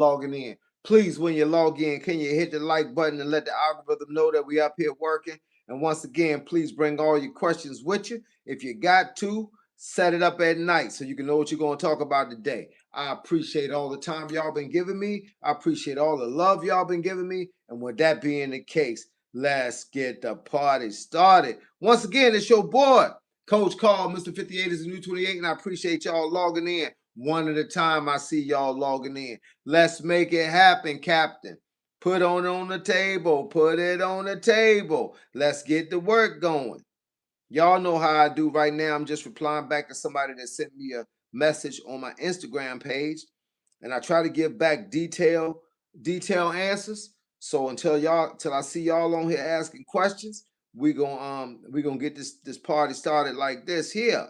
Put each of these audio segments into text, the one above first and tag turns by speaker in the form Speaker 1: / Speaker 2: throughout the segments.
Speaker 1: logging in. Please, when you log in, can you hit the like button and let the algorithm know that we up here working? And once again, please bring all your questions with you. If you got to, set it up at night so you can know what you're going to talk about today. I appreciate all the time y'all been giving me. I appreciate all the love y'all been giving me. And with that being the case, let's get the party started. Once again, it's your boy, Coach Carl, Mr. 58 is the new 28, and I appreciate y'all logging in. One at a time, I see y'all logging in. Let's make it happen, Captain. Put on the table. Put it on the table. Let's get the work going. Y'all know how I do right now. I'm just replying back to somebody that sent me a message on my Instagram page, and I try to give back detailed answers. So till I see y'all on here asking questions, we gonna get this party started like this here.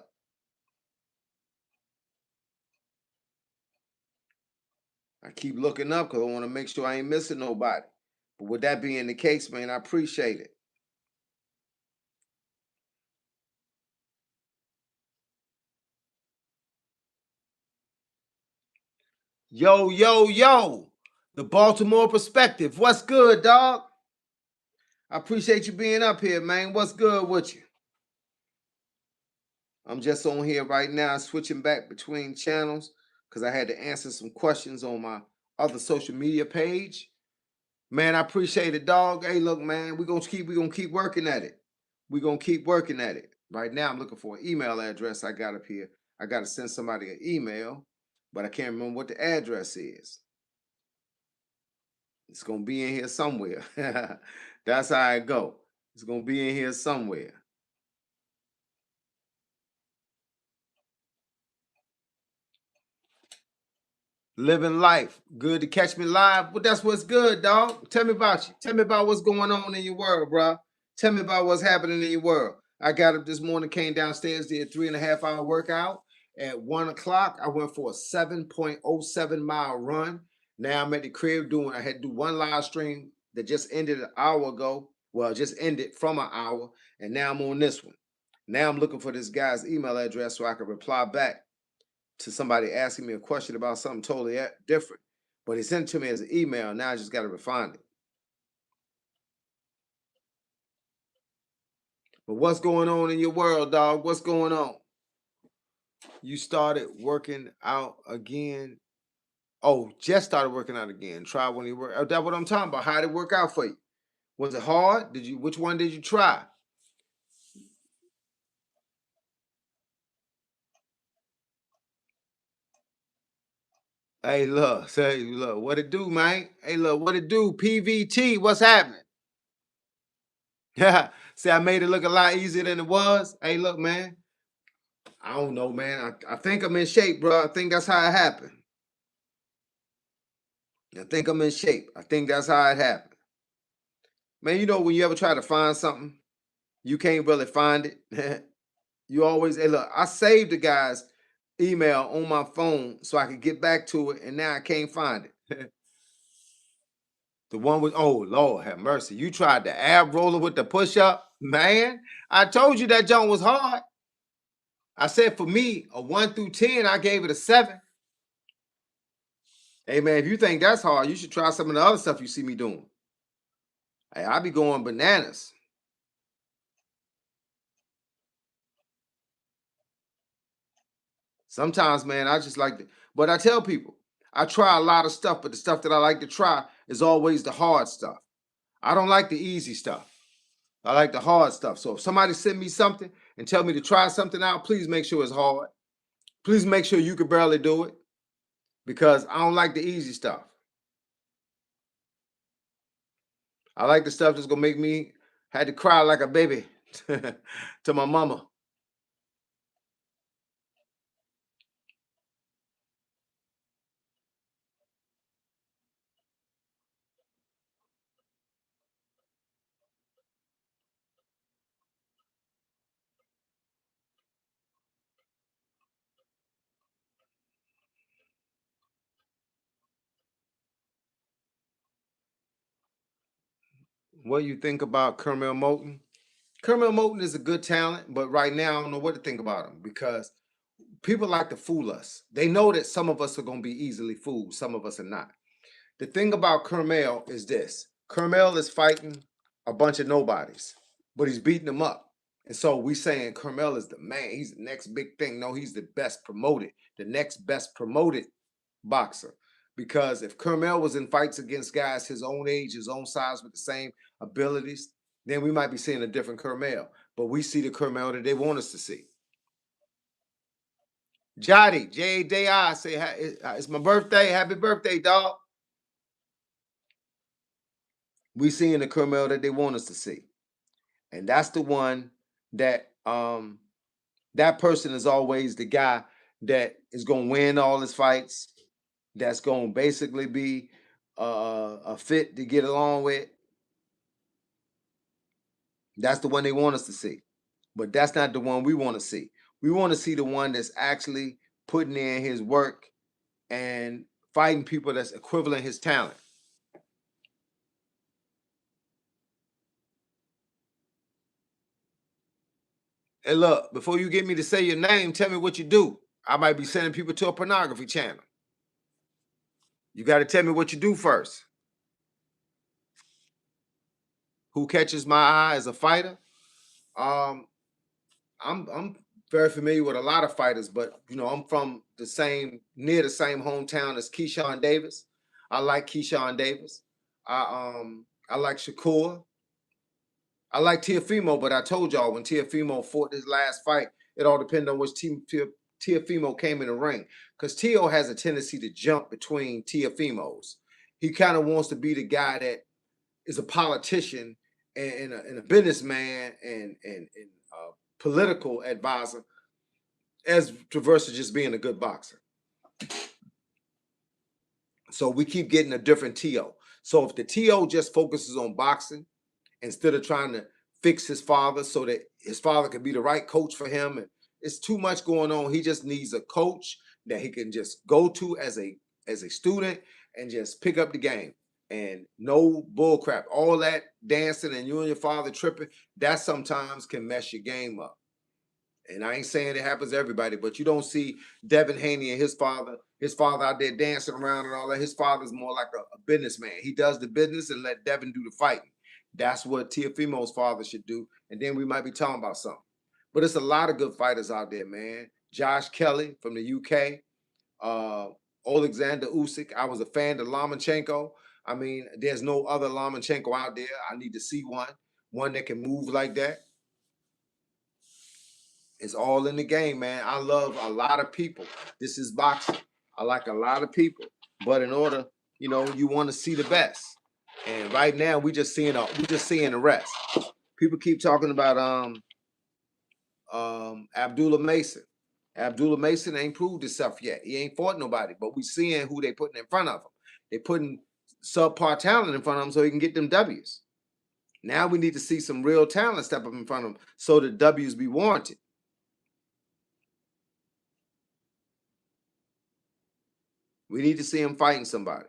Speaker 1: I keep looking up because I want to make sure I ain't missing nobody. But with that being the case, man, I appreciate it. Yo, yo, yo. The Baltimore perspective. What's good, dog? I appreciate you being up here, man. What's good with you? I'm just on here right now, switching back between channels because I had to answer some questions on my other social media page. Man, I appreciate it, dog. Hey, look, man, we're gonna keep working at it. We're gonna keep working at it. Right now, I'm looking for an email address I got up here. I gotta send somebody an email, but I can't remember what the address is. It's gonna be in here somewhere. That's how I go. It's gonna be in here somewhere. Living life. Good to catch me live. But that's what's good, dog. Tell me about you. Tell me about what's going on in your world, bro. Tell me about what's happening in your world. I got up this morning, came downstairs, did a 3.5 hour workout. At 1 o'clock, I went for a 7.07 mile run. Now I'm at the crib I had to do one live stream that just ended an hour ago. Well, just ended from an hour. And now I'm on this one. Now I'm looking for this guy's email address so I can reply back to somebody asking me a question about something totally different. But he sent it to me as an email. Now I just got to refine it. But what's going on in your world, dog? What's going on? You started working out again. Oh, just started working out again. Try when you work. That's what I'm talking about. How did it work out for you? Was it hard? Which one did you try? Hey, look, say, look, what it do, man? Hey, look, what it do? PVT, what's happening? Yeah, see, I made it look a lot easier than it was. Hey, look, man, I don't know, man. I think I'm in shape, bro. I think that's how it happened. I think I'm in shape. I think that's how it happened. Man, you know when you ever try to find something, you can't really find it. You always, hey, look, I saved the guy's email on my phone so I could get back to it, and now I can't find it. The one with, oh, Lord have mercy. You tried the ab roller with the push up? Man, I told you that jump was hard. I said for me, a 1 through 10, I gave it a 7. Hey man, if you think that's hard, you should try some of the other stuff you see me doing. Hey, I be going bananas. Sometimes, man, I just like to, but I tell people, I try a lot of stuff, but the stuff that I like to try is always the hard stuff. I don't like the easy stuff. I like the hard stuff. So if somebody send me something and tell me to try something out, please make sure it's hard. Please make sure you can barely do it because I don't like the easy stuff. I like the stuff that's gonna make me had to cry like a baby to my mama. What do you think about Kermel Moton? Kermel Moton is a good talent, but right now I don't know what to think about him because people like to fool us. They know that some of us are going to be easily fooled, some of us are not. The thing about Kermel is this: Kermel is fighting a bunch of nobodies, but he's beating them up. And so we saying Kermel is the man. He's the next big thing. No, he's the best promoted, the next best promoted boxer. Because if Kermel was in fights against guys his own age, his own size, with the same abilities, then we might be seeing a different Kermel. But we see the Kermel that they want us to see. Jotty, J-A-D-I, say, it's my birthday. Happy birthday, dog. We seeing the Kermel that they want us to see. And that's the one that that person is always the guy that is going to win all his fights, that's going to basically be a fit to get along with. That's the one they want us to see. But that's not the one we want to see. We want to see the one that's actually putting in his work and fighting people that's equivalent his talent. And look, before you get me to say your name, tell me what you do. I might be sending people to a pornography channel. You got to tell me what you do first. Who catches my eye as a fighter? Um, I'm very familiar with a lot of fighters, but you know, I'm from near the same hometown as Keyshawn Davis. I like Keyshawn Davis. I like Shakur. I like Teofimo, but I told y'all when Teofimo fought his last fight, it all depended on which team Teofimo came in the ring. Because Teo has a tendency to jump between Teofimos. He kind of wants to be the guy that is a politician and a businessman and a political advisor, as versus just being a good boxer. So we keep getting a different Teo. So if the Teo just focuses on boxing instead of trying to fix his father so that his father can be the right coach for him, and it's too much going on. He just needs a coach that he can just go to as a student and just pick up the game. And no bull crap. All that dancing and you and your father tripping, that sometimes can mess your game up. And I ain't saying it happens to everybody, but you don't see Devin Haney and his father out there dancing around and all that. His father's more like a businessman. He does the business and let Devin do the fighting. That's what Teofimo's father should do. And then we might be talking about something. But it's a lot of good fighters out there, man. Josh Kelly from the UK, Alexander Usyk. I was a fan of Lomachenko. I mean, there's no other Lomachenko out there. I need to see one that can move like that. It's all in the game, man. I love a lot of people. This is boxing. I like a lot of people, but in order, you want to see the best. And right now, we just seeing the rest. People keep talking about Abdullah Mason. Abdullah Mason ain't proved himself yet. He ain't fought nobody, but we seeing who they putting in front of him. They putting subpar talent in front of him so he can get them W's. Now we need to see some real talent step up in front of him so the W's be warranted. We need to see him fighting somebody.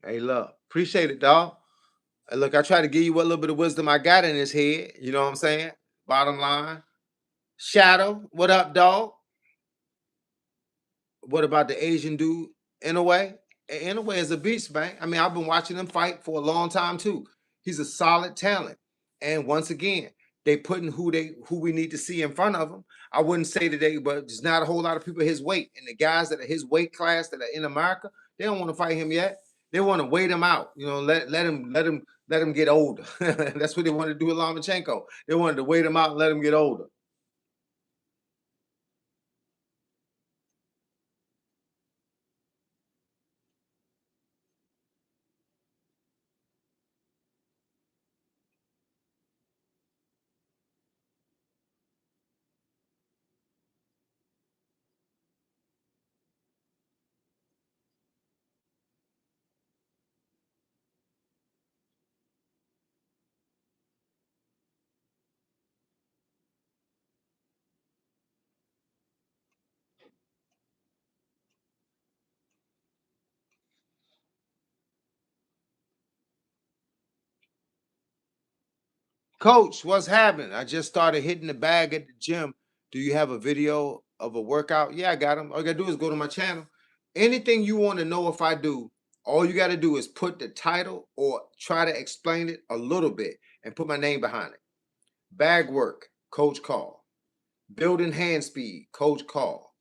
Speaker 1: Hey, look, appreciate it, dog. Hey, look, I try to give you what little bit of wisdom I got in his head. You know what I'm saying? Bottom line. Shadow, what up, dog? What about the Asian dude? In a way, is a beast, man. I mean, I've been watching him fight for a long time too. He's a solid talent, and once again, they putting who we need to see in front of him. I wouldn't say today, but there's not a whole lot of people his weight, and the guys that are his weight class that are in America, they don't want to fight him yet. They want to wait him out. Let him get older. That's what they want to do with Lomachenko. They wanted to wait him out and let him get older. Coach, what's happening? I just started hitting the bag at the gym. Do you have a video of a workout? Yeah, I got them. All you gotta do is go to my channel. Anything you want to know if I do, all you gotta do is put the title or try to explain it a little bit and put my name behind it. Bag work, Coach Call. Building hand speed, Coach Call.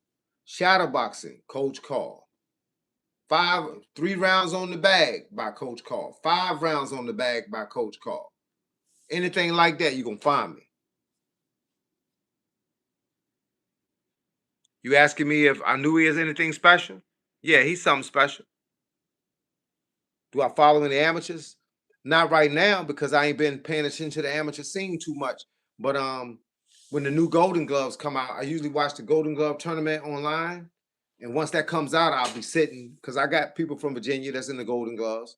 Speaker 1: Shadow boxing, Coach Call. 3 rounds on the bag by Coach Call. 5 rounds on the bag by Coach Call. Anything like that, you're gonna find me. You asking me if I knew he is anything special? Yeah, he's something special. Do I follow any amateurs? Not right now because I ain't been paying attention to the amateur scene too much. But when the new Golden Gloves come out, I usually watch the Golden Glove tournament online. And once that comes out, I'll be sitting because I got people from Virginia that's in the Golden Gloves,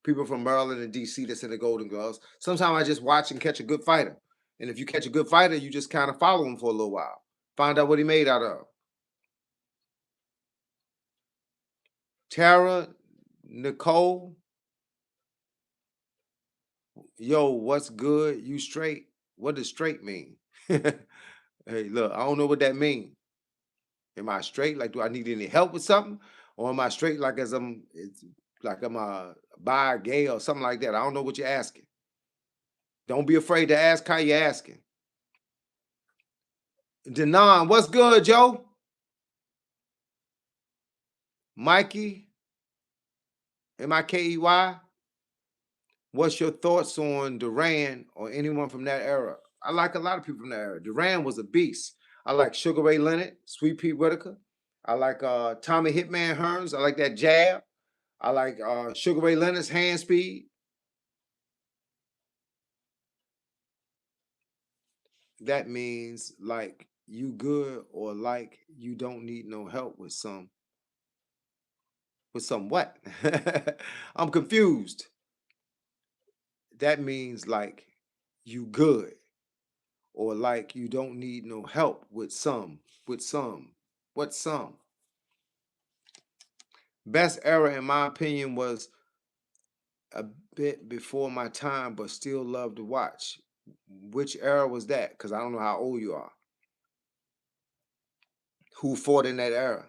Speaker 1: people from Maryland and DC that's in the Golden Gloves. Sometimes I just watch and catch a good fighter. And if you catch a good fighter, you just kind of follow him for a little while. Find out what he made out of. Tara, Nicole, yo, what's good? You straight? What does straight mean? Hey, look, I don't know what that means. Am I straight? Like, do I need any help with something? Or am I straight like as it's like I'm a bi, gay, or something like that? I don't know what you're asking. Don't be afraid to ask how you're asking. Denon, what's good, Joe? Mikey, Mikey, what's your thoughts on Duran or anyone from that era? I like a lot of people from that era. Duran was a beast. I like Sugar Ray Leonard, Sweet Pea Whitaker. I like Tommy Hitman Hearns. I like that jab. I like Sugar Ray Leonard's hand speed. That means like you good or like you don't need no help with some what? I'm confused. That means like you good or like you don't need no help with some. What some? Best era in my opinion was a bit before my time, but still love to watch. Which era was that? Because I don't know how old you are. Who fought in that era?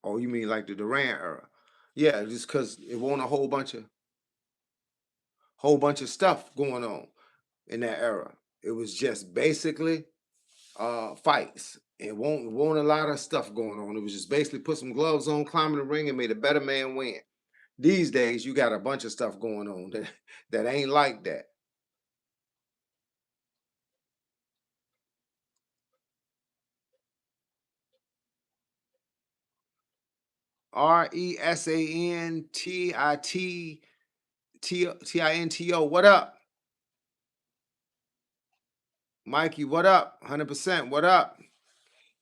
Speaker 1: Oh, you mean like the Durant era? Yeah, just because it wasn't a whole bunch of stuff going on in that era. It was just basically fights. It won't a lot of stuff going on. It was just basically put some gloves on, climb in the ring, and made a better man win. These days, you got a bunch of stuff going on that ain't like that. RESANTITTINTO. What up, Mikey? What up? 100%. What up?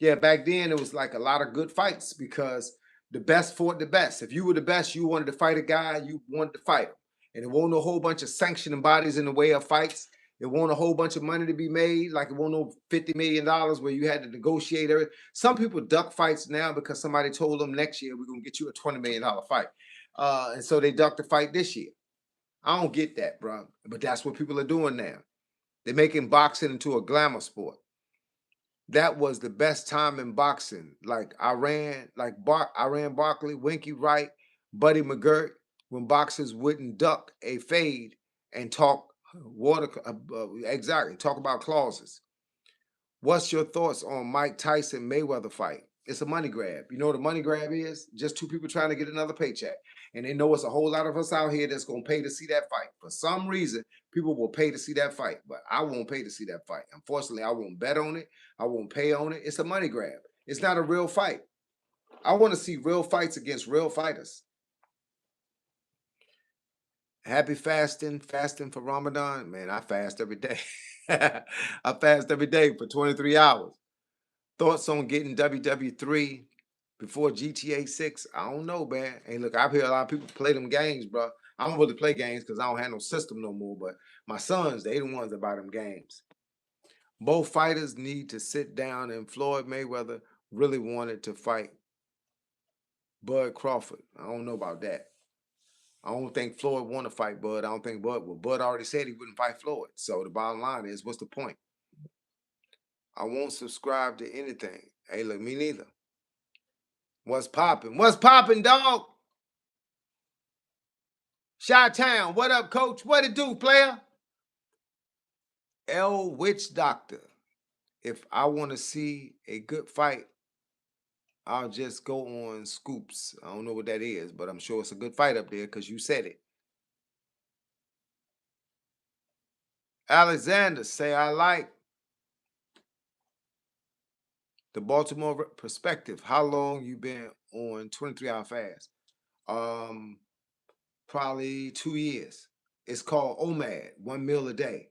Speaker 1: Yeah, back then it was like a lot of good fights because the best fought the best. If you were the best, you wanted to fight a guy, you wanted to fight him. And it won't a whole bunch of sanctioning bodies in the way of fights. It won't a whole bunch of money to be made. Like it won't no $50 million where you had to negotiate everything. Some people duck fights now because somebody told them next year we're gonna get you a $20 million fight. And so they ducked the fight this year. I don't get that, bro. But that's what people are doing now. They're making boxing into a glamour sport. That was the best time in boxing. Like I ran Barkley, Winky Wright, Buddy McGirt, when boxers wouldn't duck a fade and talk exactly, talk about clauses. What's your thoughts on Mike Tyson Mayweather fight? It's a money grab. You know what a money grab is? Just two people trying to get another paycheck. And they know it's a whole lot of us out here that's gonna pay to see that fight. For some reason, people will pay to see that fight, but I won't pay to see that fight. Unfortunately, I won't bet on it. I won't pay on it. It's a money grab. It's not a real fight. I want to see real fights against real fighters. Happy fasting for Ramadan. Man, I fast every day. I fast every day for 23 hours. Thoughts on getting WW3 before GTA 6? I don't know, man. Hey, look, I've heard a lot of people play them games, bro. I don't really play games because I don't have no system no more. But my sons, they the ones that buy them games. Both fighters need to sit down, and Floyd Mayweather really wanted to fight Bud Crawford. I don't know about that. I don't think Floyd want to fight Bud. I don't think Bud. Well, Bud already said he wouldn't fight Floyd. So the bottom line is, what's the point? I won't subscribe to anything. Hey, look, me neither. What's popping? What's popping, dog? Chi-Town, what up, coach? What it do, player? L Witch Doctor. If I want to see a good fight, I'll just go on Scoops. I don't know what that is, but I'm sure it's a good fight up there because you said it. Alexander, say I like the Baltimore perspective. How long you been on 23-hour fast? Um, Probably 2 years. It's called OMAD, 1 meal a day.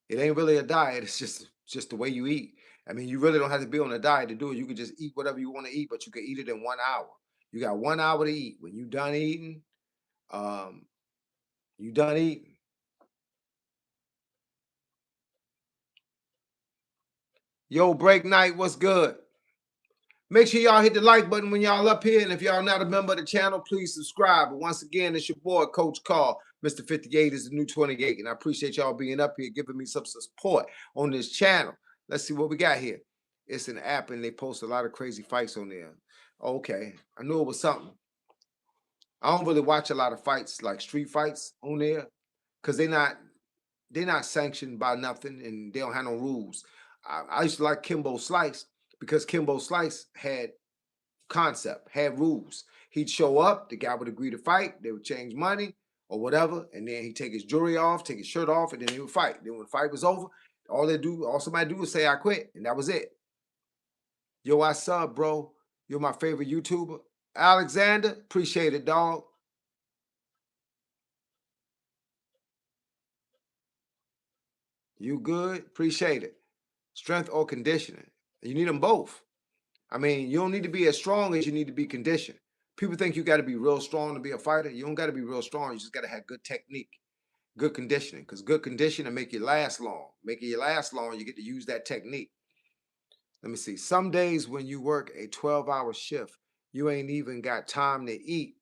Speaker 1: It ain't really a diet. It's just the way you eat. I mean, you really don't have to be on a diet to do it. You can just eat whatever you want to eat, but you can eat it in 1 hour. You got 1 hour to eat. When you done eating, um, you done eating. Yo, break night, what's good? Make sure y'all hit the like button when y'all up here. And if y'all not a member of the channel, please subscribe. But once again, it's your boy, Coach Carl. Mr. 58 is the new 28. And I appreciate y'all being up here, giving me some support on this channel. Let's see what we got here. It's an app and they post a lot of crazy fights on there. Okay, I knew it was something. I don't really watch a lot of fights, like street fights on there, because they're not sanctioned by nothing and they don't have no rules. I used to like Kimbo Slice because Kimbo Slice had concept, had rules. He'd show up, the guy would agree to fight, they would change money or whatever, and then he'd take his jewelry off, take his shirt off, and then they would fight. Then when the fight was over, all somebody do was say, I quit, and that was it. Yo, I sub, bro. You're my favorite YouTuber. Alexander, appreciate it, dog. You good? Appreciate it. Strength or conditioning. You need them both. I mean, you don't need to be as strong as you need to be conditioned. People think you got to be real strong to be a fighter. You don't got to be real strong. You just got to have good technique, good conditioning, because good conditioning make you last long. Making you last long, you get to use that technique. Let me see. Some days when you work a 12-hour shift, you ain't even got time to eat.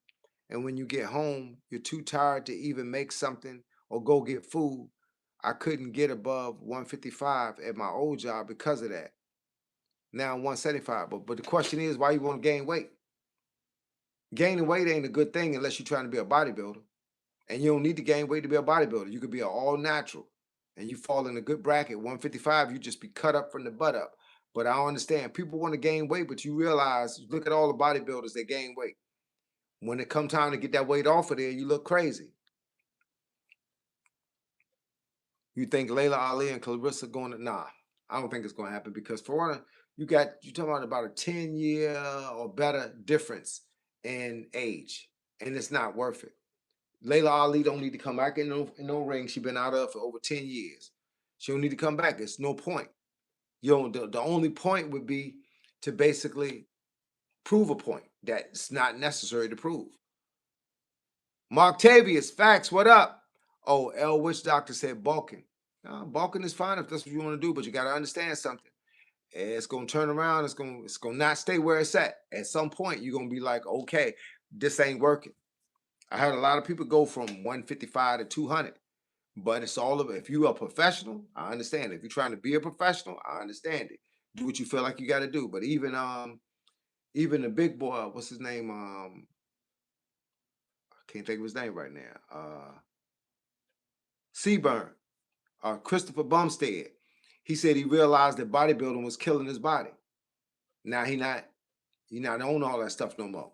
Speaker 1: And when you get home, you're too tired to even make something or go get food. I couldn't get above 155 at my old job because of that. Now I'm 175. But the question is, why you want to gain weight? Gaining weight ain't a good thing unless you're trying to be a bodybuilder. And you don't need to gain weight to be a bodybuilder. You could be an all natural. And you fall in a good bracket, 155, you just be cut up from the butt up. But I don't understand. People want to gain weight, but you realize, look at all the bodybuilders that gain weight. When it come time to get that weight off of there, you look crazy. You think Layla Ali and Clarissa going to, nah, I don't think it's going to happen because for one, you talking about a 10-year or better difference in age, and it's not worth it. Layla Ali don't need to come back in no ring. She been out of for over 10 years. She don't need to come back. It's no point. You know, the only point would be to basically prove a point that's not necessary to prove. Marktavius, facts, what up? Oh, L Witch Doctor said bulking. Bulking is fine if that's what you want to do, but you got to understand something. It's gonna turn around. It's gonna not stay where it's at. At some point, you're gonna be like, okay, this ain't working. I heard a lot of people go from 155 to 200, but it's all of it. If you're a professional, I understand. If you're trying to be a professional, I understand it. Do what you feel like you got to do. But even the big boy, what's his name? I can't think of his name right now. Seaburn, Christopher Bumstead. He said he realized that bodybuilding was killing his body. Now he not on all that stuff no more.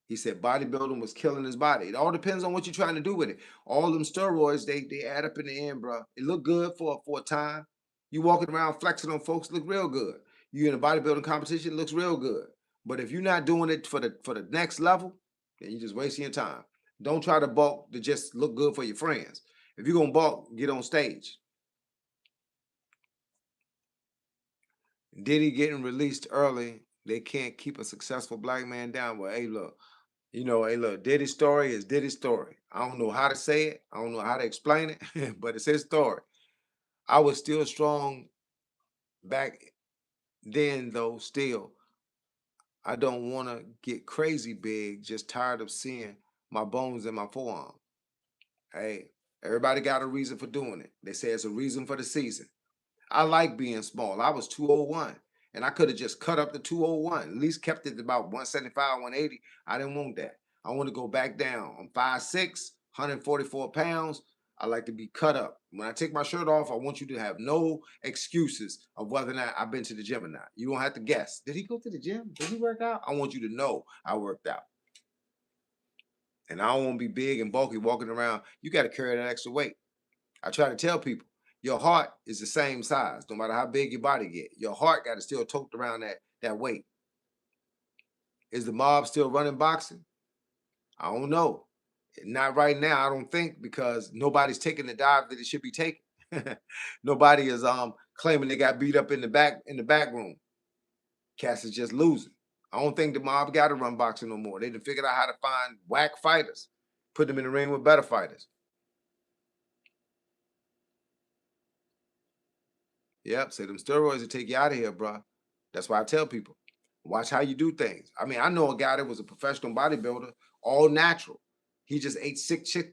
Speaker 1: He said bodybuilding was killing his body. It all depends on what you're trying to do with it. All them steroids, they add up in the end, bro. It look good for a time. You walking around flexing on folks, look real good. You in a bodybuilding competition, looks real good. But if you're not doing it for the next level, then you're just wasting your time. Don't try to bulk to just look good for your friends. If you're gonna bulk, get on stage. Diddy getting released early. They can't keep a successful black man down. Well, hey, look. Hey, look, Diddy's story is Diddy's story. I don't know how to say it. I don't know how to explain it, but it's his story. I was still strong back then, though, still. I don't want to get crazy big, just tired of seeing my bones in my forearm. Hey, everybody got a reason for doing it. They say it's a reason for the season. I like being small. I was 201, and I could have just cut up to 201, at least kept it about 175, 180. I didn't want that. I want to go back down. I'm 5'6", 144 pounds. I like to be cut up. When I take my shirt off, I want you to have no excuses of whether or not I've been to the gym or not. You don't have to guess. Did he go to the gym? Did he work out? I want you to know I worked out. And I don't want to be big and bulky walking around. You got to carry that extra weight. I try to tell people, your heart is the same size, no matter how big your body get. Your heart got to still tote around that weight. Is the mob still running boxing? I don't know. Not right now, I don't think, because nobody's taking the dive that it should be taken. Nobody is claiming they got beat up in the back room. Cats is just losing. I don't think the mob got to run boxing no more. They done figured out how to find whack fighters, put them in the ring with better fighters. Yep, say them steroids will take you out of here, bro. That's why I tell people, watch how you do things. I mean, I know a guy that was a professional bodybuilder, all natural. He just ate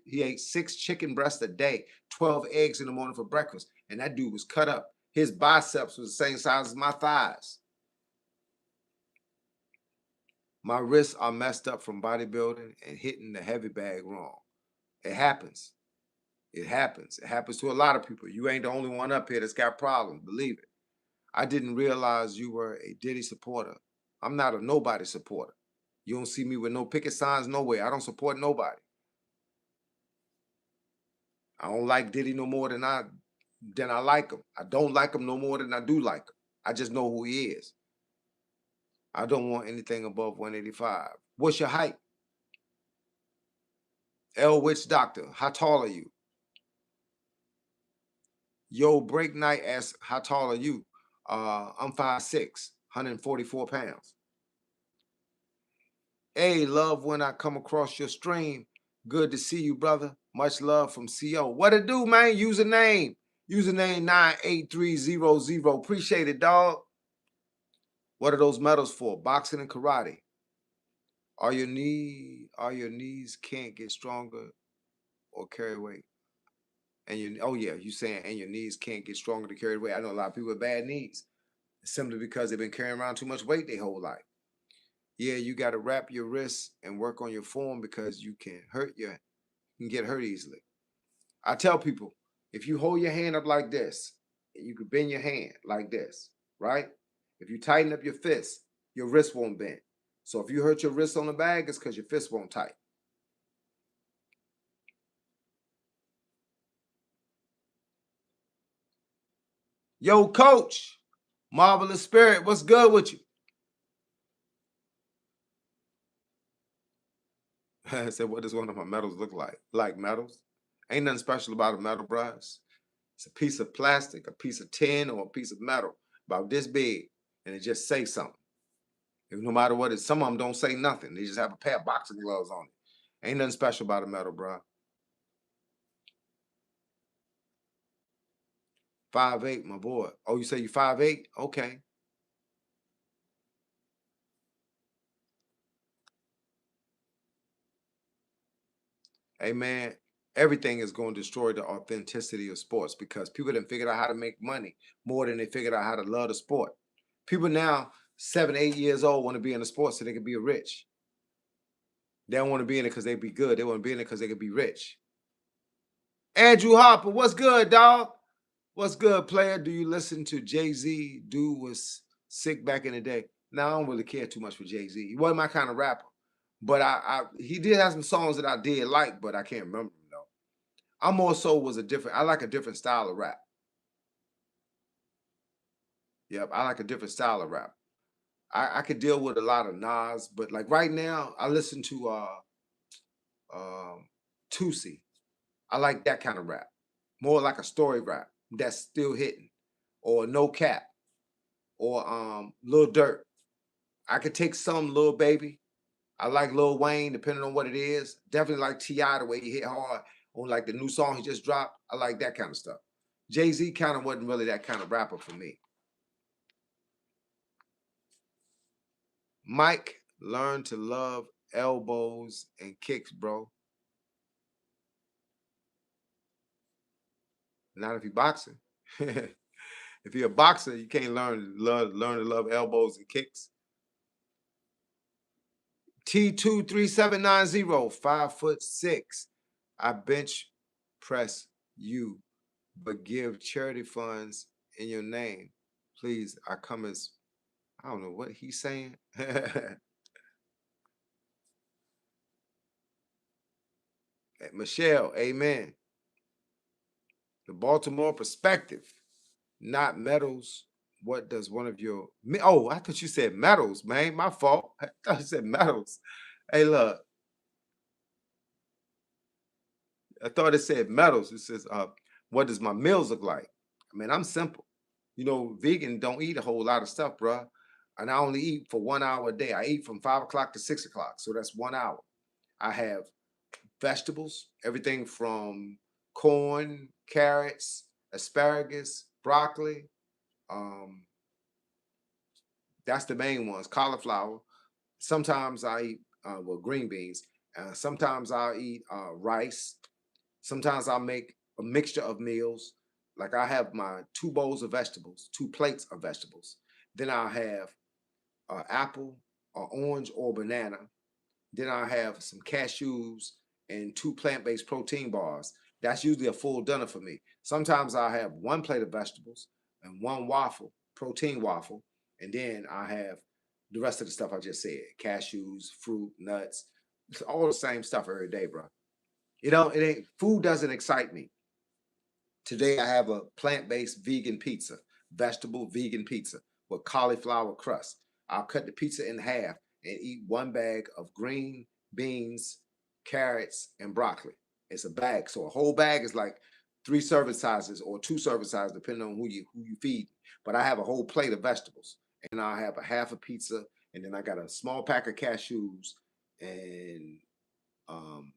Speaker 1: he ate 6 chicken breasts a day, 12 eggs in the morning for breakfast, and that dude was cut up. His biceps was the same size as my thighs. My wrists are messed up from bodybuilding and hitting the heavy bag wrong. It happens. It happens. It happens to a lot of people. You ain't the only one up here that's got problems, believe it. I didn't realize you were a Diddy supporter. I'm not a nobody supporter. You don't see me with no picket signs nowhere. I don't support nobody. I don't like Diddy no more than I like him. I don't like him no more than I do like him. I just know who he is. I don't want anything above 185. What's your height? L Witch Doctor, how tall are you? Yo, Break Night asks, how tall are you? I'm 5'6", 144 pounds. Hey, love when I come across your stream. Good to see you, brother. Much love from CO. What it do, man? Username 98300. Appreciate it, dog. What are those medals for? Boxing and karate. Are your knees can't get stronger or carry weight? And you saying and your knees can't get stronger to carry weight. I know a lot of people with bad knees, simply because they've been carrying around too much weight their whole life. Yeah, you got to wrap your wrists and work on your form, because you can get hurt easily. I tell people, if you hold your hand up like this, you could bend your hand like this, right? If you tighten up your fist, your wrist won't bend. So if you hurt your wrist on the bag, it's because your fist won't tight. Yo, coach, Marvelous Spirit, what's good with you? I said, what does one of my medals look like? Like medals? Ain't nothing special about a medal, bruh. It's a piece of plastic, a piece of tin, or a piece of metal about this big, and it just say something. No matter what it is, some of them don't say nothing. They just have a pair of boxing gloves on it. Ain't nothing special about a medal, bruh. 5'8", my boy. Oh, you say you 5'8"? Okay. Hey, man, everything is going to destroy the authenticity of sports, because people didn't figure out how to make money more than they figured out how to love the sport. People now, 7, 8 years old, want to be in the sport so they can be rich. They don't want to be in it because they be good. They want to be in it because they can be rich. Andrew Harper, what's good, dog? What's good, player? Do you listen to Jay-Z? Dude was sick back in the day. Now, I don't really care too much for Jay-Z. He wasn't my kind of rapper. But he did have some songs that I did like, but I can't remember them, though. I more so was I like a different style of rap. Yep, I like a different style of rap. I could deal with a lot of Nas, but like right now, I listen to Tusi. I like that kind of rap. More like a story rap that's still hitting. Or No Cap. Or Lil Durk. I could take some Lil Baby. I like Lil Wayne, depending on what it is. Definitely like T.I. the way he hit hard on like the new song he just dropped. I like that kind of stuff. Jay-Z kind of wasn't really that kind of rapper for me. Mike, learn to love elbows and kicks, bro. Not if you're boxing. If you're a boxer, you can't learn to love elbows and kicks. T23790, 5'6". I bench press you, but give charity funds in your name. Please, I come as I don't know what he's saying. Michelle, amen. The Baltimore perspective, not medals. What does one of your oh, I thought you said medals, man. My fault. I thought you said medals. Hey, look, I thought it said medals. It says, what does my meals look like? I mean, I'm simple. You know, vegan don't eat a whole lot of stuff, bruh. And I only eat for 1 hour a day. I eat from 5 o'clock to 6 o'clock. So that's 1 hour. I have vegetables, everything from corn, carrots, asparagus, broccoli. Um, that's the main ones. Cauliflower. Sometimes I eat well green beans. Sometimes I'll eat rice. Sometimes I'll make a mixture of meals. Like I have my 2 bowls of vegetables, 2 plates of vegetables. Then I'll have apple, or orange, or banana. Then I'll have some cashews and 2 plant-based protein bars. That's usually a full dinner for me. Sometimes I'll have 1 plate of vegetables and 1 waffle, protein waffle, and then I have the rest of the stuff I just said: cashews, fruit, nuts. It's all the same stuff every day, bro. It ain't food doesn't excite me. Today I have a plant-based vegan pizza, vegetable vegan pizza with cauliflower crust. I'll cut the pizza in half and eat 1 bag of green beans, carrots, and broccoli. It's a bag, so a whole bag is like 3 serving sizes or 2 serving sizes, depending on who you feed. But I have a whole plate of vegetables, and I have a half a pizza, and then I got a small pack of cashews and um,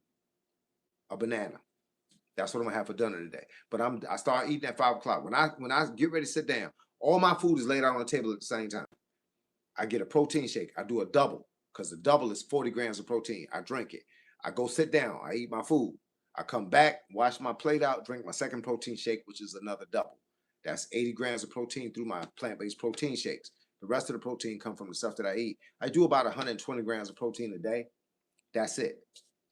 Speaker 1: a banana. That's what I'm gonna have for dinner today. But I start eating at 5 o'clock. When I get ready to sit down, all my food is laid out on the table at the same time. I get a protein shake. I do a double because the double is 40 grams of protein. I drink it. I go sit down. I eat my food. I come back, wash my plate out, drink my second protein shake, which is another double. That's 80 grams of protein through my plant-based protein shakes. The rest of the protein come from the stuff that I eat. I do about 120 grams of protein a day. That's it.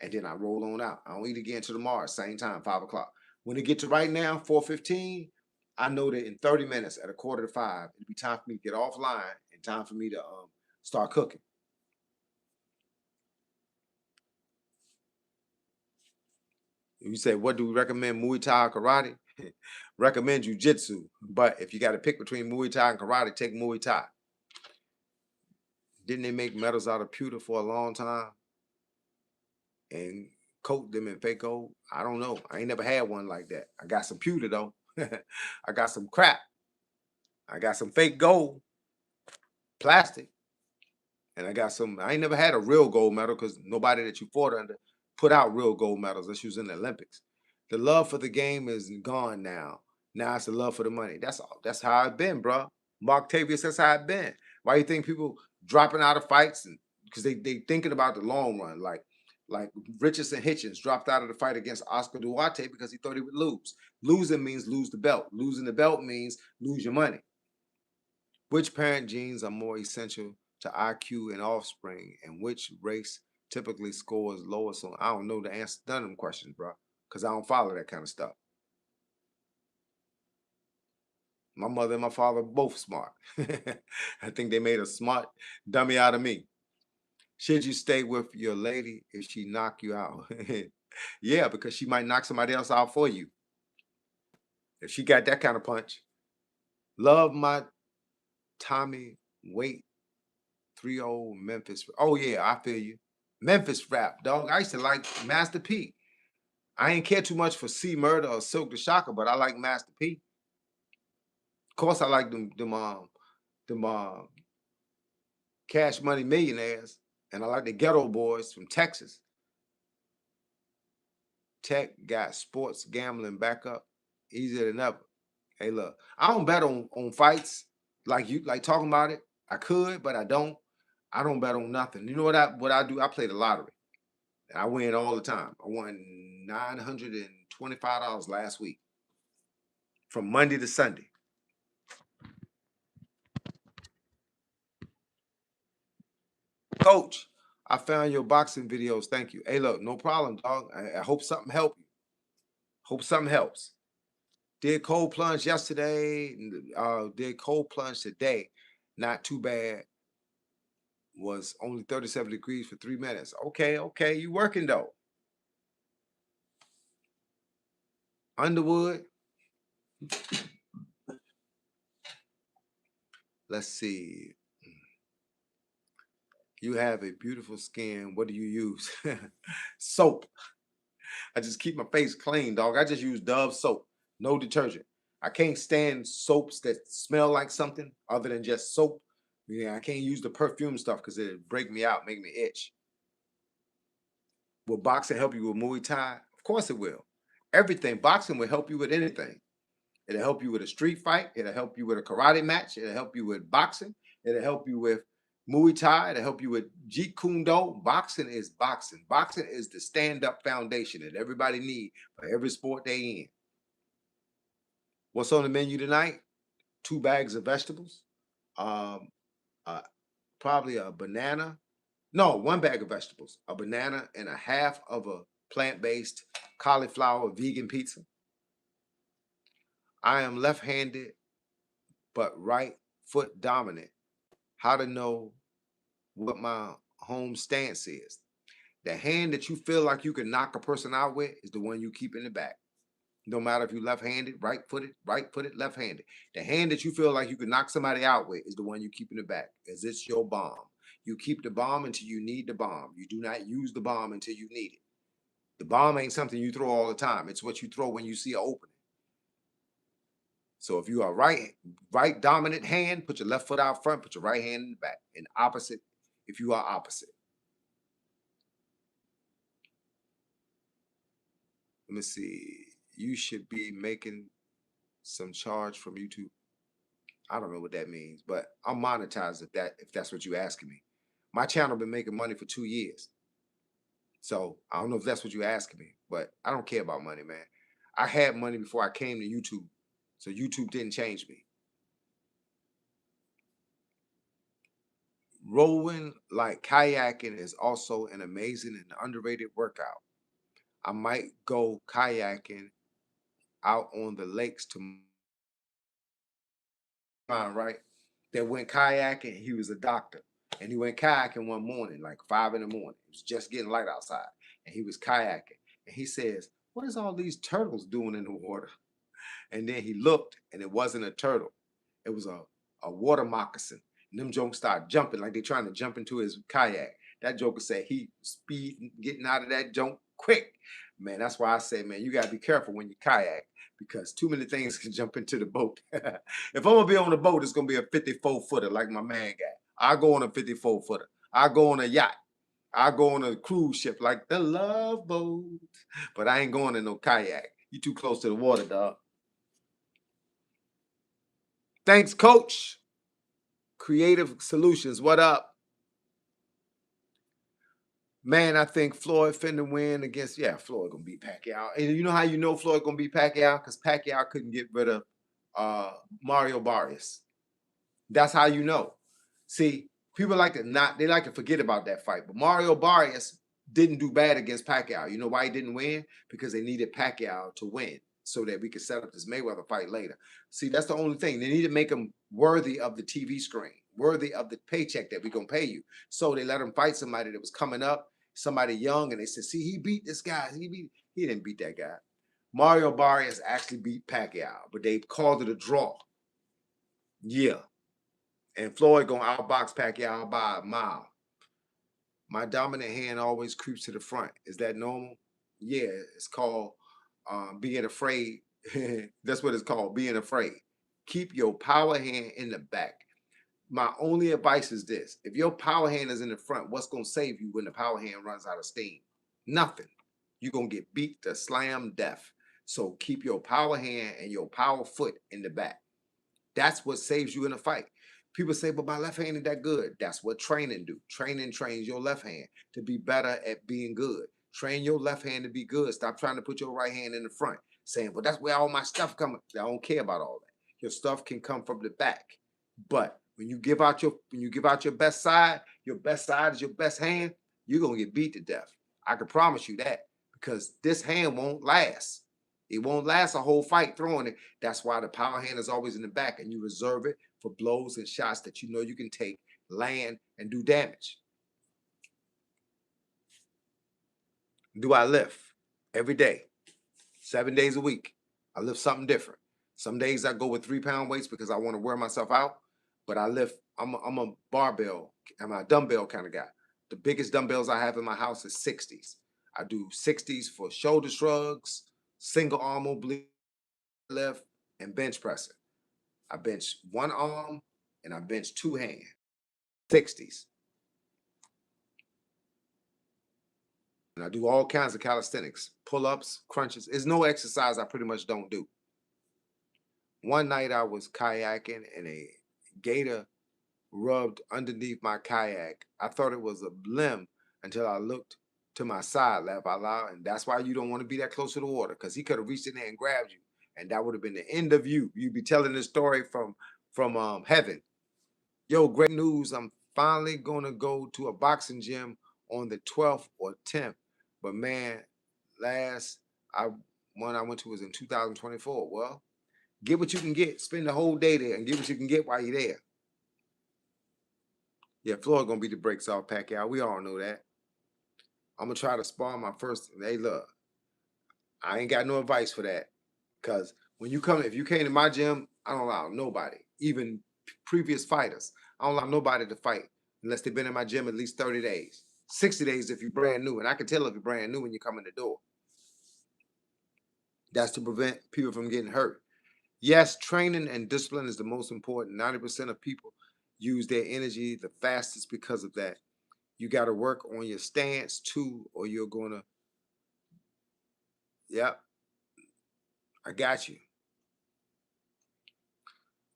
Speaker 1: And then I roll on out. I don't eat again till tomorrow, same time, 5 o'clock. When it get to right now, 4:15, I know that in 30 minutes at 4:45, it'll be time for me to get offline and time for me to start cooking. You say, what do we recommend, Muay Thai or karate? Recommend jujitsu. But if you got to pick between Muay Thai and karate, take Muay Thai. Didn't they make medals out of pewter for a long time and coat them in fake gold? I don't know. I ain't never had one like that. I got some pewter though. I got some crap. I got some fake gold, plastic, and I got some. I ain't never had a real gold medal because nobody that you fought under put out real gold medals unless you was in the Olympics. The love for the game is gone now. Now it's the love for the money. That's all. That's how it been, bro. Mark Tavius, that's how it been. Why you think people dropping out of fights and because they thinking about the long run, like Richardson Hitchens dropped out of the fight against Oscar Duarte because he thought he would lose. Losing means lose the belt. Losing the belt means lose your money. Which parent genes are more essential to IQ and offspring, and which race typically scores lowest on? I don't know the answer to none of them questions, bro, because I don't follow that kind of stuff. My mother and my father are both smart. I think they made a smart dummy out of me. Should you stay with your lady if she knock you out? Yeah, because she might knock somebody else out for you if she got that kind of punch. Love my Tommy Wait 3-0 Memphis. Oh yeah, I feel you. Memphis rap, dog. I used to like Master P. I ain't care too much for C Murder or Silk the Shocker, but I like Master P. Of course, I like them Cash Money Millionaires, and I like the Ghetto Boys from Texas. Tech got sports gambling back up easier than ever. Hey, look, I don't bet on fights like you like talking about it. I could, but I don't. I don't bet on nothing. You know what I do? I play the lottery. And I win all the time. I won $925 last week from Monday to Sunday. Coach, I found your boxing videos. Thank you. Hey, look, no problem, dog. I hope something helped you. Hope something helps. Did cold plunge yesterday. Did cold plunge today. Not too bad. Was only 37 degrees for 3 minutes. Okay, okay. You working though. Underwood. Let's see. You have a beautiful skin. What do you use? Soap. I just keep my face clean, dog. I just use Dove soap, no detergent. I can't stand soaps that smell like something other than just soap. Yeah, I can't use the perfume stuff because it'll break me out, make me itch. Will boxing help you with Muay Thai? Of course it will. Everything. Boxing will help you with anything. It'll help you with a street fight. It'll help you with a karate match. It'll help you with boxing. It'll help you with Muay Thai. It'll help you with Jeet Kune Do. Boxing is boxing. Boxing is the stand-up foundation that everybody needs for every sport they in. What's on the menu tonight? 2 bags of vegetables. Um, uh, Probably a banana. No, 1 bag of vegetables. A banana and a half of a plant-based cauliflower vegan pizza. I am left-handed but right foot dominant. How to know what my home stance is. The hand that you feel like you can knock a person out with is the one you keep in the back. No matter if you're left-handed, right-footed, left-handed. The hand that you feel like you can knock somebody out with is the one you keep in the back, as it's your bomb. You keep the bomb until you need the bomb. You do not use the bomb until you need it. The bomb ain't something you throw all the time. It's what you throw when you see an opening. So if you are right dominant hand, put your left foot out front, put your right hand in the back. And opposite if you are opposite. Let me see. You should be making some charge from YouTube. I don't know what that means, but I'm monetized if that's what you're asking me. My channel been making money for 2 years. So I don't know if that's what you're asking me, but I don't care about money, man. I had money before I came to YouTube. So YouTube didn't change me. Rowing like kayaking is also an amazing and underrated workout. I might go kayaking out on the lakes tomorrow. Right? That went kayaking. He was a doctor, and he went kayaking one morning, like 5 in the morning. It was just getting light outside, and he was kayaking. And he says, "What is all these turtles doing in the water?" And then he looked, and it wasn't a turtle. It was a water moccasin. And them jokers started jumping like they trying to jump into his kayak. That joker said he speed getting out of that junk quick. Man, that's why I say, man, you gotta be careful when you kayak because too many things can jump into the boat. If I'm gonna be on the boat, it's gonna be a 54-footer like my man got. I go on a 54-footer. I go on a yacht. I go on a cruise ship like the Love Boat. But I ain't going in no kayak. You too close to the water, dog. Thanks, Coach. Creative Solutions. What up? Man, I think Floyd finna win against, Floyd gonna beat Pacquiao. And you know how you know Floyd gonna beat Pacquiao? Because Pacquiao couldn't get rid of Mario Barrios. That's how you know. See, people they like to forget about that fight. But Mario Barrios didn't do bad against Pacquiao. You know why he didn't win? Because they needed Pacquiao to win so that we could set up this Mayweather fight later. See, that's the only thing. They need to make him worthy of the TV screen, worthy of the paycheck that we're going to pay you. So they let him fight somebody that was coming up, somebody young, and they said, see, he beat this guy. He didn't beat that guy. Mario Barrios actually beat Pacquiao, but they called it a draw. Yeah. And Floyd gonna outbox Pacquiao by a mile. My dominant hand always creeps to the front. Is that normal? Yeah, it's called being afraid. That's what it's called, being afraid. Keep your power hand in the back. My only advice is this. If your power hand is in the front, what's going to save you when the power hand runs out of steam? Nothing. You're going to get beat to slam death. So keep your power hand and your power foot in the back. That's what saves you in a fight. People say, but my left hand ain't that good. That's what training do. Training trains your left hand to be better at being good. Train your left hand to be good. Stop trying to put your right hand in the front, saying, well, that's where all my stuff coming. I don't care about all that. Your stuff can come from the back. But when you give out your best side is your best hand, you're gonna get beat to death. I can promise you that because this hand won't last. It won't last a whole fight throwing it. That's why the power hand is always in the back, and you reserve it for blows and shots that you know you can take, land, and do damage. Do I lift? Every day, 7 days a week. I lift something different. Some days I go with 3 pound weights because I want to wear myself out, but I lift, I'm a barbell, I'm a dumbbell kind of guy. The biggest dumbbells I have in my house is 60s. I do 60s for shoulder shrugs, single arm oblique lift, and bench pressing. I bench one arm and I bench two hands, 60s. And I do all kinds of calisthenics, pull-ups, crunches. There's no exercise I pretty much don't do. One night I was kayaking and a gator rubbed underneath my kayak. I thought it was a limb until I looked to my side, laugh out loud. And that's why you don't want to be that close to the water, because he could have reached in there and grabbed you. And that would have been the end of you. You'd be telling this story from heaven. Yo, great news. I'm finally gonna go to a boxing gym on the 12th or 10th. But man, last I one I went to was in 2024. Well, get what you can get. Spend the whole day there and get what you can get while you're there. Yeah, Floyd gonna beat the brakes off Pacquiao. We all know that. I'm gonna try to spar my first. Hey, look, I ain't got no advice for that. Cause when you come, if you came to my gym, I don't allow nobody, even previous fighters, I don't allow nobody to fight unless they've been in my gym at least 30 days. 60 days if you're brand new. And I can tell if you're brand new when you come in the door. That's to prevent people from getting hurt. Yes, training and discipline is the most important. 90% of people use their energy the fastest because of that. You got to work on your stance too, or you're going to, yep, I got you.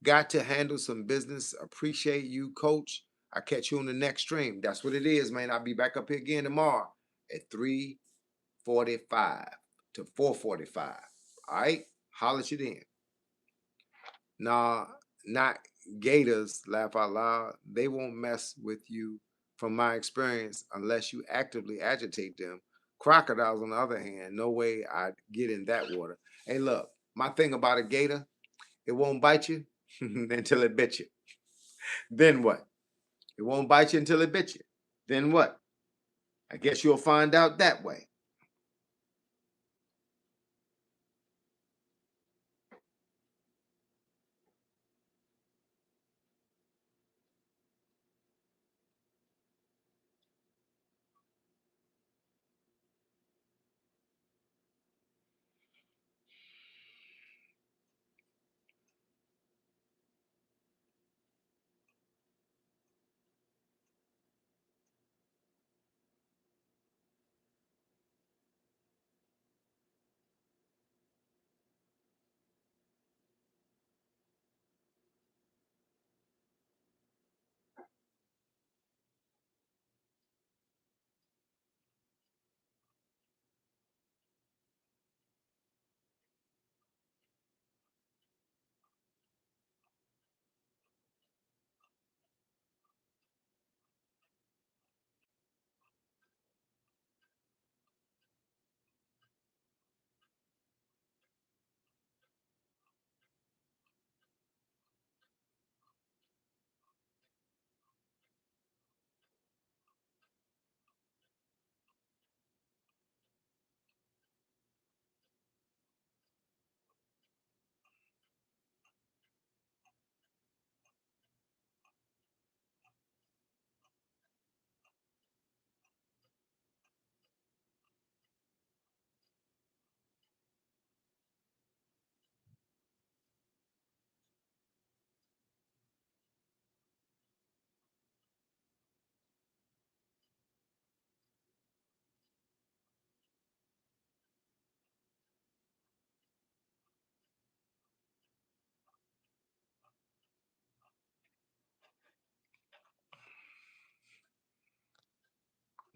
Speaker 1: Got to handle some business. Appreciate you, coach. I catch you on the next stream. That's what it is, man. I'll be back up here again tomorrow at 3:45 to 4:45. All right? Holler at you then. Nah, not gators, laugh out loud. They won't mess with you from my experience unless you actively agitate them. Crocodiles, on the other hand, no way I'd get in that water. Hey, look, my thing about a gator, it won't bite you until it bit you. Then what? It won't bite you until it bit you. Then what? I guess you'll find out that way.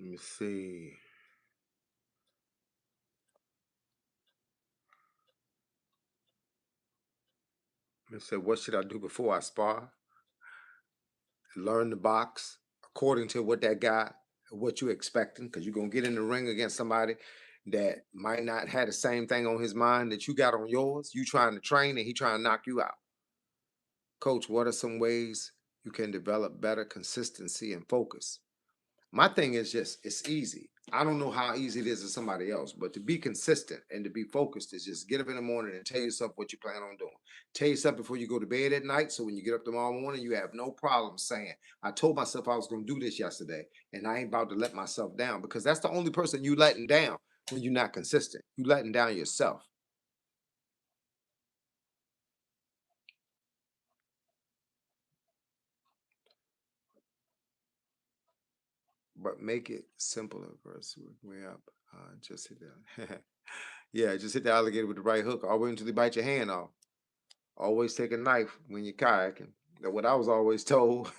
Speaker 1: Let me see. Let me say, what should I do before I spar? Learn the box according to what that guy, what you expecting, because you're gonna get in the ring against somebody that might not have the same thing on his mind that you got on yours. You trying to train and he trying to knock you out. Coach, what are some ways you can develop better consistency and focus? My thing is just it's easy. I don't know how easy it is to somebody else, but to be consistent and to be focused is just get up in the morning and tell yourself what you plan on doing. Tell yourself before you go to bed at night, so when you get up tomorrow morning, you have no problem saying, I told myself I was going to do this yesterday, and I ain't about to let myself down, because that's the only person you letting down when you're not consistent. You letting down yourself. But make it simpler versus way up. Just hit that. Yeah, just hit the alligator with the right hook, all the way until they bite your hand off. Always take a knife when you're kayaking. That's what I was always told.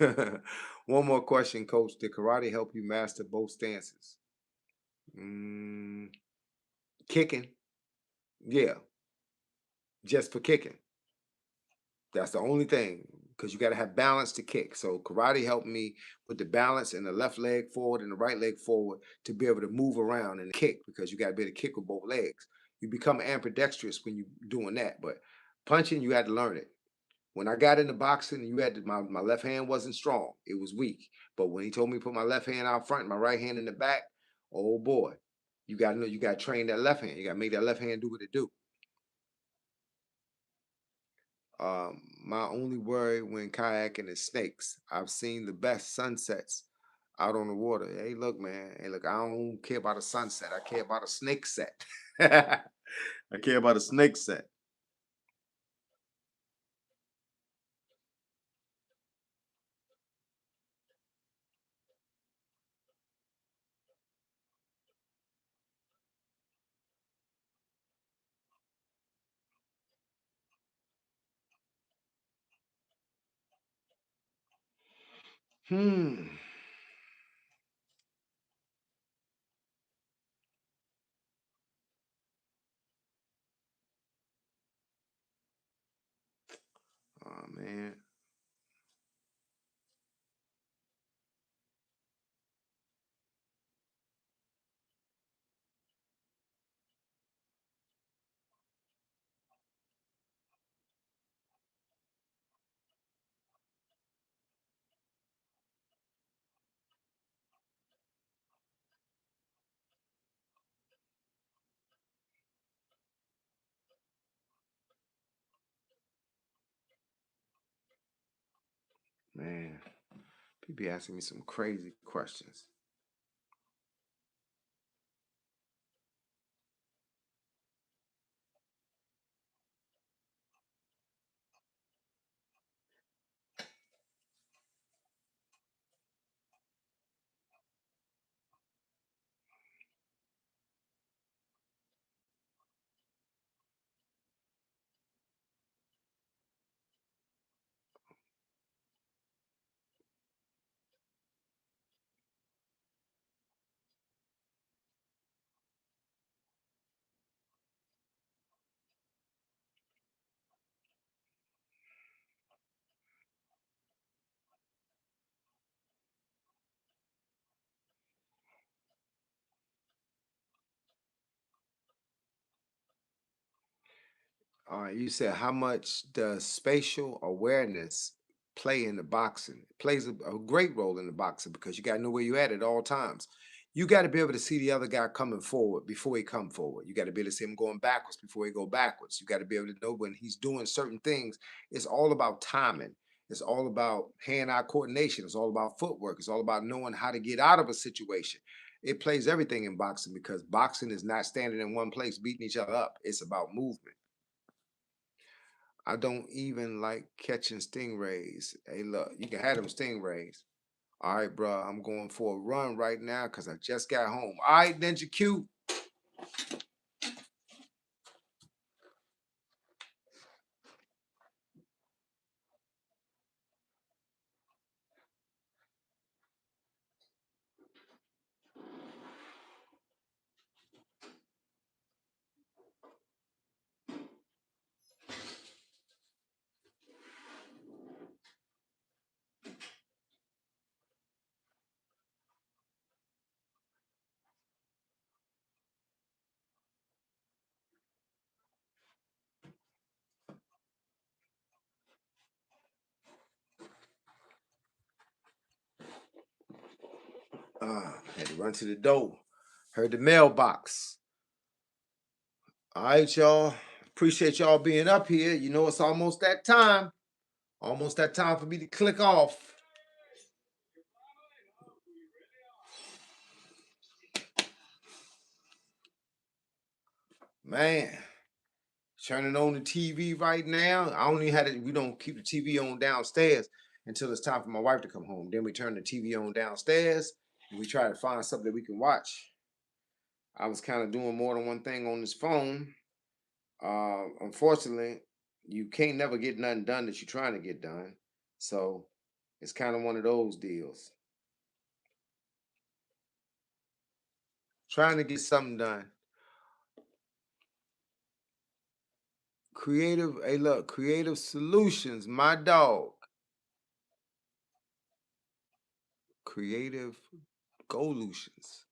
Speaker 1: One more question, Coach. Did karate help you master both stances? Mm, kicking. Yeah, just for kicking. That's the only thing, because you got to have balance to kick. So karate helped me with the balance and the left leg forward and the right leg forward to be able to move around and kick, because you got to be able to kick with both legs. You become ambidextrous when you're doing that, but punching, you had to learn it. When I got into boxing, you had to, my left hand wasn't strong. It was weak. But when he told me to put my left hand out front and my right hand in the back, oh boy, you got to know, you got to train that left hand. You got to make that left hand do what it do. My only worry when kayaking is snakes. I've seen the best sunsets out on the water. Hey, look, man. Hey, look, I don't care about a sunset. I care about a snake set. I care about a snake set. Hmm. Oh, man. Man. People be asking me some crazy questions. All right, you said how much does spatial awareness play in the boxing? It plays a great role in the boxing, because you got to know where you're at all times. You got to be able to see the other guy coming forward before he come forward. You got to be able to see him going backwards before he go backwards. You got to be able to know when he's doing certain things. It's all about timing. It's all about hand-eye coordination. It's all about footwork. It's all about knowing how to get out of a situation. It plays everything in boxing, because boxing is not standing in one place beating each other up. It's about movement. I don't even like catching stingrays. Hey, look, you can have them stingrays. All right, bro, I'm going for a run right now because I just got home. All right, Ninja Q. Had to run to the door. Heard the mailbox. All right, y'all. Appreciate y'all being up here. You know it's almost that time. Almost that time for me to click off. Man, turning on the TV right now. I only had it. We don't keep the TV on downstairs until it's time for my wife to come home. Then we turn the TV on downstairs and we try to find something that we can watch. I was kind of doing more than one thing on this phone. Unfortunately, you can't never get nothing done that you're trying to get done. So it's kind of one of those deals. Trying to get something done. Creative, hey look, creative solutions, my dog. Creative Golutions.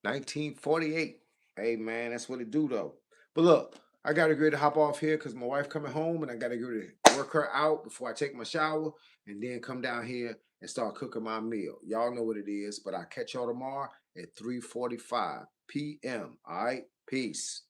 Speaker 1: 1948. Hey man, that's what it do though. But look, I gotta get ready to hop off here because my wife coming home and I gotta get ready to work her out before I take my shower and then come down here and start cooking my meal. Y'all know what it is, but I'll catch y'all tomorrow at 3:45 p.m. All right, peace.